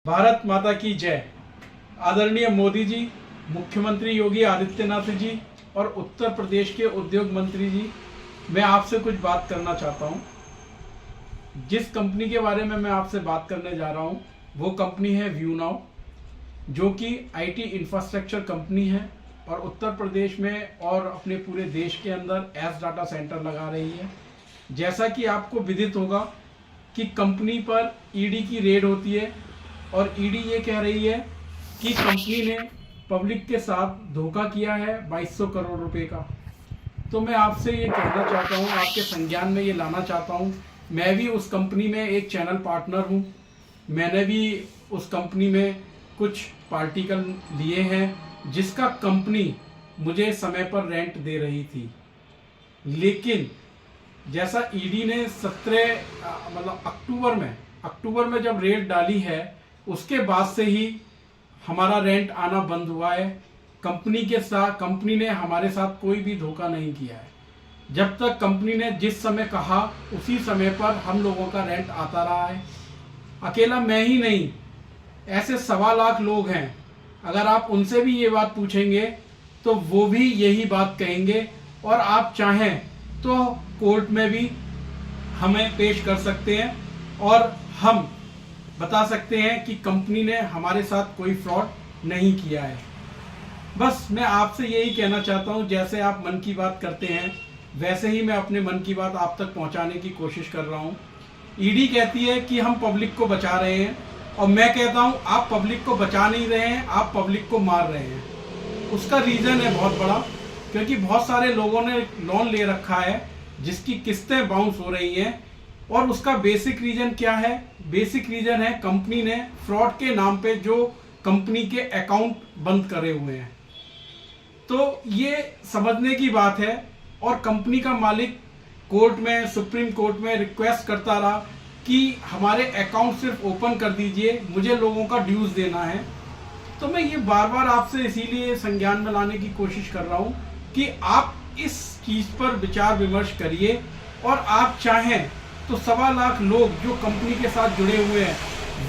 भारत माता की जय। आदरणीय मोदी जी, मुख्यमंत्री योगी आदित्यनाथ जी और उत्तर प्रदेश के उद्योग मंत्री जी, मैं आपसे कुछ बात करना चाहता हूं। जिस कंपनी के बारे में मैं आपसे बात करने जा रहा हूं वो कंपनी है व्यूनाउ, जो कि आईटी इंफ्रास्ट्रक्चर कंपनी है और उत्तर प्रदेश में और अपने पूरे देश के अंदर एस डाटा सेंटर लगा रही है। जैसा कि आपको विदित होगा कि कंपनी पर ईडी की रेड होती है और ईडी ये कह रही है कि कंपनी ने पब्लिक के साथ धोखा किया है 2200 करोड़ रुपए का। तो मैं आपसे ये कहना चाहता हूँ, आपके संज्ञान में ये लाना चाहता हूँ, मैं भी उस कंपनी में एक चैनल पार्टनर हूँ। मैंने भी उस कंपनी में कुछ पार्टिकल लिए हैं जिसका कंपनी मुझे समय पर रेंट दे रही थी। लेकिन जैसा ईडी ने 17 अक्टूबर में जब रेड डाली है, उसके बाद से ही हमारा रेंट आना बंद हुआ है। कंपनी ने हमारे साथ कोई भी धोखा नहीं किया है। जब तक कंपनी ने जिस समय कहा उसी समय पर हम लोगों का रेंट आता रहा है। अकेला मैं ही नहीं, ऐसे 1.25 लाख लोग हैं। अगर आप उनसे भी ये बात पूछेंगे तो वो भी यही बात कहेंगे, और आप चाहें तो कोर्ट में भी हमें पेश कर सकते हैं और हम बता सकते हैं कि कंपनी ने हमारे साथ कोई फ्रॉड नहीं किया है। बस मैं आपसे यही कहना चाहता हूं, जैसे आप मन की बात करते हैं वैसे ही मैं अपने मन की बात आप तक पहुंचाने की कोशिश कर रहा हूं। ईडी कहती है कि हम पब्लिक को बचा रहे हैं, और मैं कहता हूं आप पब्लिक को बचा नहीं रहे हैं, आप पब्लिक को मार रहे हैं। उसका रीजन है बहुत बड़ा, क्योंकि बहुत सारे लोगों ने लोन ले रखा है जिसकी किस्तें बाउंस हो रही हैं। और उसका बेसिक रीजन क्या है? बेसिक रीजन है कंपनी ने फ्रॉड के नाम पे जो कंपनी के अकाउंट बंद करे हुए हैं। तो ये समझने की बात है, और कंपनी का मालिक कोर्ट में, सुप्रीम कोर्ट में रिक्वेस्ट करता रहा कि हमारे अकाउंट सिर्फ ओपन कर दीजिए, मुझे लोगों का ड्यूज देना है। तो मैं ये बार बार आपसे इसीलिए संज्ञान में लाने की कोशिश कर रहा हूं कि आप इस चीज पर विचार विमर्श करिए, और आप चाहें तो 1.25 लाख लोग जो कंपनी के साथ जुड़े हुए हैं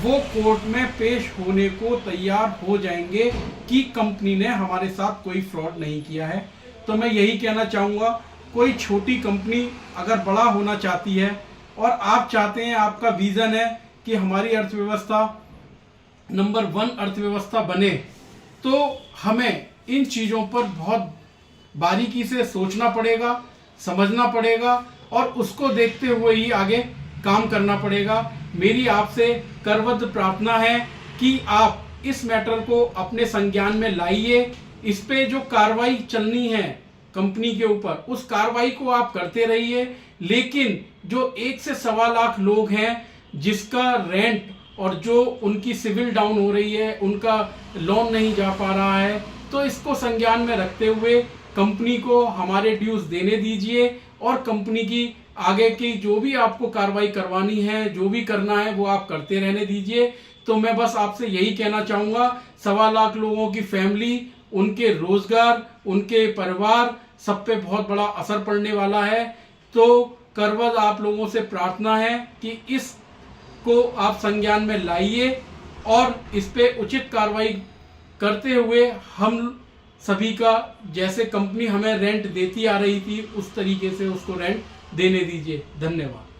वो कोर्ट में पेश होने को तैयार हो जाएंगे कि कंपनी ने हमारे साथ कोई फ्रॉड नहीं किया है। तो मैं यही कहना चाहूँगा, कोई छोटी कंपनी अगर बड़ा होना चाहती है और आप चाहते हैं, आपका विजन है कि हमारी अर्थव्यवस्था नंबर 1 अर्थव्यवस्था बने, तो हमें इन चीज़ों पर बहुत बारीकी से सोचना पड़ेगा, समझना पड़ेगा, और उसको देखते हुए ही आगे काम करना पड़ेगा। मेरी आपसे करबद्ध प्रार्थना है कि आप इस मैटर को अपने संज्ञान में लाइए। इस पे जो कार्रवाई चलनी है कंपनी के ऊपर, उस कार्रवाई को आप करते रहिए। लेकिन जो 1 से 1.25 लाख लोग हैं जिसका रेंट और जो उनकी सिविल डाउन हो रही है, उनका लोन नहीं जा पा रहा है, तो इसको संज्ञान में रखते हुए कंपनी को हमारे ड्यूज देने दीजिए, और कंपनी की आगे की जो भी आपको कार्रवाई करवानी है, जो भी करना है, वो आप करते रहने दीजिए। तो मैं बस आपसे यही कहना चाहूँगा, 1.25 लाख लोगों की फैमिली, उनके रोजगार, उनके परिवार, सब पे बहुत बड़ा असर पड़ने वाला है। तो करबद्ध आप लोगों से प्रार्थना है कि इसको आप संज्ञान में लाइए और इस पे उचित कार्रवाई करते हुए हम सभी का, जैसे कंपनी हमें रेंट देती आ रही थी उस तरीके से उसको रेंट देने दीजिए। धन्यवाद।